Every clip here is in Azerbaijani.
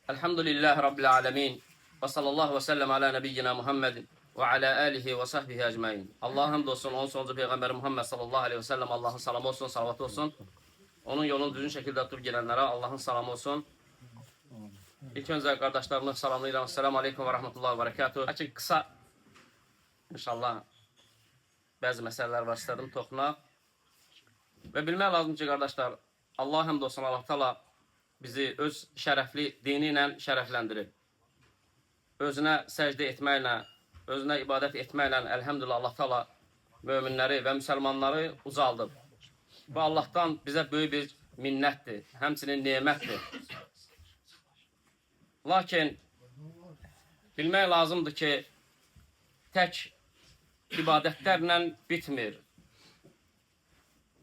Elhamdülillahi Rabbil alemin. Ve sallallahu ve sellem ala nebiyyina Muhammedin ve ala alihi ve sahbihi ecmain. Allah'a hamdolsun, onun sonuncu Peygamber Muhammed sallallahu aleyhi ve sellem Allah'ın salamı olsun, salavatı olsun. Onun yolunu düzgün şekilde tutup gelenlere Allah'ın salamı olsun. İlk önce kardeşlerimi salamlayıram. Esselamu aleyküm ve rahmetullahi ve berekatuhu. Açık kısa inşallah bazı meseleler var istedim toxuna. Ve bilmək lazım ki kardeşler, Allah'a hamdolsun, Allah Teala bizi öz şərəfli dini ilə şərəfləndirib. Özünə səcdə etməklə, özünə ibadət etməklə elhamdülillah Allah Teala möminləri və müsəlmanları ucaldıb. Bu Allah'tan bizə böyük bir minnətdir, həmçinin nemətdir. Lakin bilmək lazımdır ki, tək ibadətlərlə bitmir.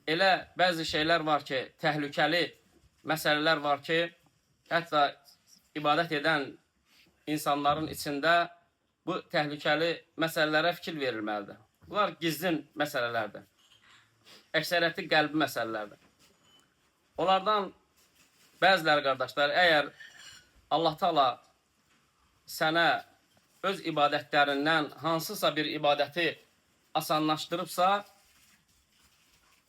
Elə bəzi şeylər var ki, təhlükəli məsələlər var ki, hətta ibadət edən insanların içində bu təhlükəli məsələlərə fikir verilməlidir. Bunlar gizlin məsələlərdir. Əksəriyyəti qəlbi məsələlərdir. Onlardan bəziləri qardaşlar, əgər Allah Teala sənə öz ibadətlərindən hansısa bir ibadəti asanlaşdırıbsa,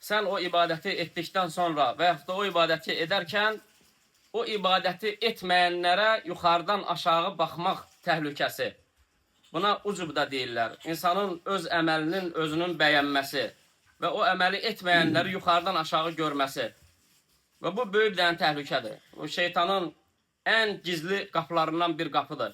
sən o ibadəti etdikdən sonra və yaxud da o ibadəti edərkən o ibadəti etməyənlərə yuxarıdan aşağı baxmaq təhlükəsi. Buna ucub da deyirlər. İnsanın öz əməlinin özünün bəyənməsi və o əməli etməyənləri yuxarıdan aşağı görməsi. Və bu böyük bir dənə təhlükədir. Bu şeytanın ən gizli qapılarından bir qapıdır.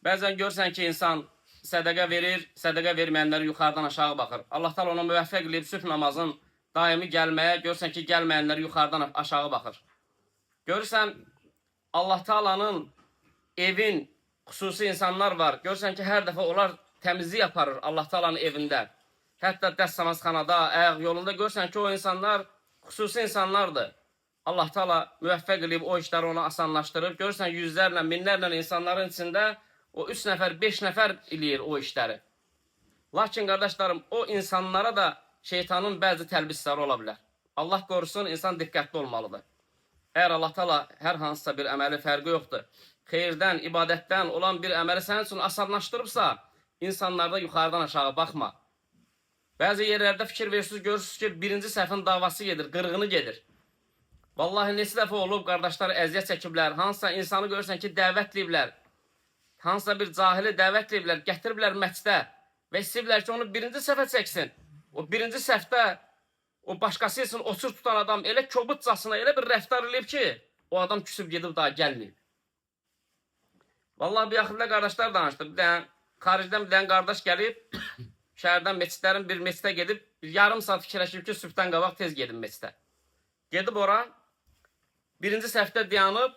Bəzən görsən ki, insan sədəqə verir, sədəqə verməyənləri yuxarıdan aşağı baxır. Allah Teala ona müvəffəq edib sübh namazın daimi gəlməyə, görsən ki, gəlməyənləri yuxarıdan aşağı baxır. Görürsən, Allah Teala'nın evin xüsusi insanlar var. Görürsən ki, hər dəfə onlar təmizlik yaparır Allah Teala'nın evində. Hətta dəstəmazxanada, ayaq yolunda görürsən ki, o insanlar xüsusi insanlardır. Allah Teala müvəffəq edib o işləri ona asanlaşdırır. Görürsən, yüzlərlə, minlərlə insanların içində o 3 nəfər, 5 nəfər eləyir o işləri. Lakin, qardaşlarım, o insanlara da şeytanın bəzi təlbisləri ola bilər. Allah qorusun, insan diqqətli olmalıdır. Əgər Allah Teala hər hansısa bir əməli fərqi yoxdur, xeyirdən, ibadətdən olan bir əməli sənin üçün asanlaşdırıbsa, insanlarda yuxarıdan aşağı baxma. Bəzi yerlərdə fikir verirsiniz, görürsünüz ki, birinci səhvin davası gedir, qırğını gedir. Vallahi neçə dəfə olub, qardaşlar əziyyət çəkiblər, hansısa insanı görürsən ki, dəvət ediblər, hansısa bir cahili dəvət ediblər, gətiriblər məscidə və istəyiblər ki, onu birinci səhvə çəksin. O birinci səhvdə o başqası üçün otur tutan adam elə kobudcasına elə bir rəftar edib ki, o adam küsüb gedib daha gəlməyib. Vallahi bir yaxında qardaşlar danışdı. Bir dənə xaricdən bir dənə qardaş gəlib, şəhərdən məscidlərin bir məscidə gedib, yarım saat fikirləşib ki, sübhdən qabaq tez gedim məscidə. Gedib ora, birinci səhvdə dayanıb,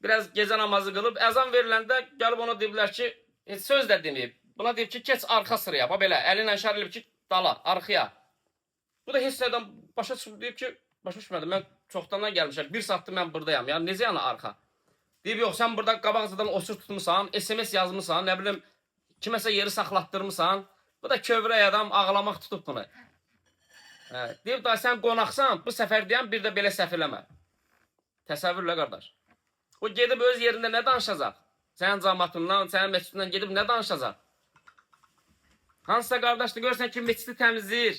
biraz gecə namazı qılıb, əzan veriləndə gəlib ona deyiblər ki, söz də deməyib. Buna deyib ki, keç arxa sıraya, belə, əlinlə şər edib ki, dala, arxaya. Bu da heç nədən başa çıxıb, deyib ki, başa düşmədim, mən çoxdandan gəlmişəm, 1 saatdır mən buradayam, yəni necə yana arxa? Deyib, yox, sən burada qabaqcadan osur tutmuşsan, SMS yazmışsan, nə bilim, kiməsə yeri saxlatdırmışsan, bu da kövrək adam ağlamaq tutub bunu. Deyib, da sən qonaqsan, bu səfər deyən bir də belə səhv eləmə. Təsəvvürlə, qardaş. O gedib öz yerində nə danışacaq? Sənin cəmatından, sənin məsciddən gedib nə danışacaq? Hansısa qardaşdır, görürsən ki, məscidi təmizləyir.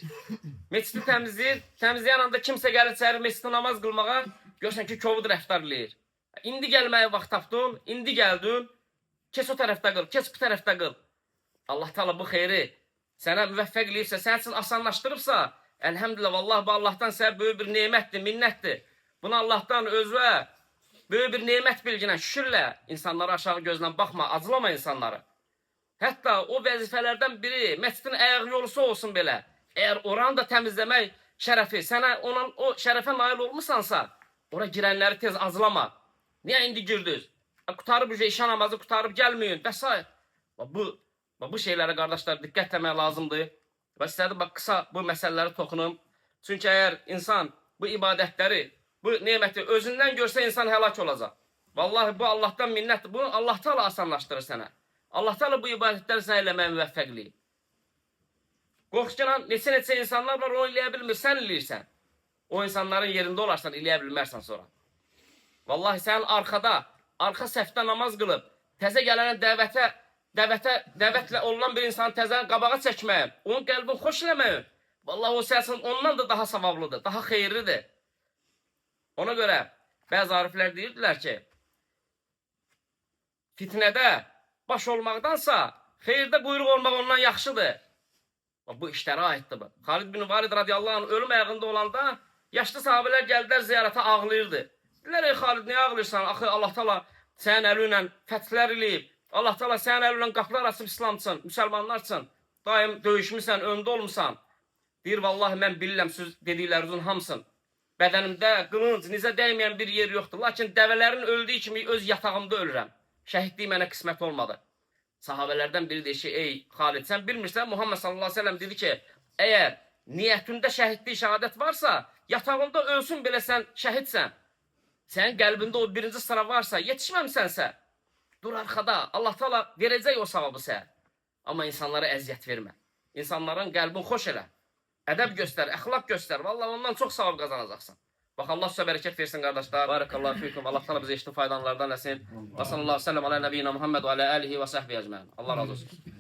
Məscidi təmizləyir, təmizləyən anda kimsə gəlir çərir məscidi namaz qılmağa, görürsən ki, kovud rəftar eləyir. İndi gəlməyə vaxt tapdın, indi gəldin, keç o tərəfdə qıl, keç bu tərəfdə qıl. Allah Teala bu xeyri sənə müvəffəq eləyibsə, sənin üçün asanlaşdırıbsa, əlhəmdülillah, vallahi bu Allahdan sənə böyük bir nemətdir, minnətdir. Bunu Allahdan özünə böyük bir nemət bilginə, şükürlə insanlara aşağı gözlə baxma, acılama insanları. Hətta o vəzifələrdən biri, məscidin ayaq yolusu olsun belə. Əgər oranı da təmizləmək şərəfi, sənə o şərəfə nail olmuşsansa, ora girənləri tez azlama. Niyə indi girdiniz? Qutarıb işə namazı qutarıb gəlməyin və s. Bu şeylərə qardaşlar diqqət etmək lazımdır. Və istədim, qısa bu məsələləri toxunum. Çünki əgər insan bu ibadətləri, bu neməti özündən görsə insan həlak olacaq. Vallahi bu Allahdan minnətdir. Bunu Allah Teala asanlaşdırır sənə. Allah Teala bu ibadətləri sənə eləməyə müvəffəqliyib. Qorxudan neçə insanlar var, onu eləyə bilmir, sən eləyirsən. O insanların yerində olarsan, eləyə bilmərsən sonra. Vallahi sən arkada arxa səfdə namaz qılıb, təzə gələnə dəvətlə olunan bir insanı təzə qabağa çəkməyə, onun qəlbini xoş eləməyə, vallahi o səsin ondan da daha savablıdır, daha xeyirlidir. Ona görə bəzi ariflər deyirdilər ki, fitnədə baş olmaqdansa, xeyirdə quyruq olmaq ondan yaxşıdır. Bu işlərə aiddir bu. Xalid bin Valid radiyallahu anh ölüm ayağında olanda yaşlı sahabələr gəldilər ziyarətə, ağlayırdı. Dedilər, ey Xalid, niyə ağlayırsan? Axı Allah Taala sənin əli ilə fəthlər eləyib. Allah Taala sənin əli ilə qapılar açıb İslam üçün, müsəlmanlar üçün. Daim döyüşmüsən, öndə olmusan. Deyir, vallahi mən bilirəm söz dediklərinizin hamısını. Bədənimdə qılınc, nizə dəyməyən bir yer yoxdur. Lakin dəvələrin öldüyü kimi öz yatağımda ölürəm. Şəhidlik mənə qismət olmadı. Sahabələrdən biri deyir ki, ey Xalid, sən bilmirsən, Muhammed sallallahu aleyhi ve sellem dedi ki, əgər niyyətində şəhidlik, şəhadət varsa, yatağında ölsün belə sən şəhidsən. Sənin qəlbində o birinci sıra varsa, yetişməmsənsə, dur arxada, Allah Taala verəcək o savabı sənə. Amma insanlara əziyyət vermə. İnsanların qəlbini xoş elə. Ədəb göstər, əxlaq göstər. Vallahi ondan çox savab qazanacaqsan. Bax, Allah sizə bərəkət versin, qardaşlar. Barakallahu fikum. Allah Taala bizə eşitdi faydalardan eləsin. Və sallallahu aleyhi ve sellem alə nəbiyyina Muhammed və alə alihi və səhbihi əcməin. Allah razı olsun.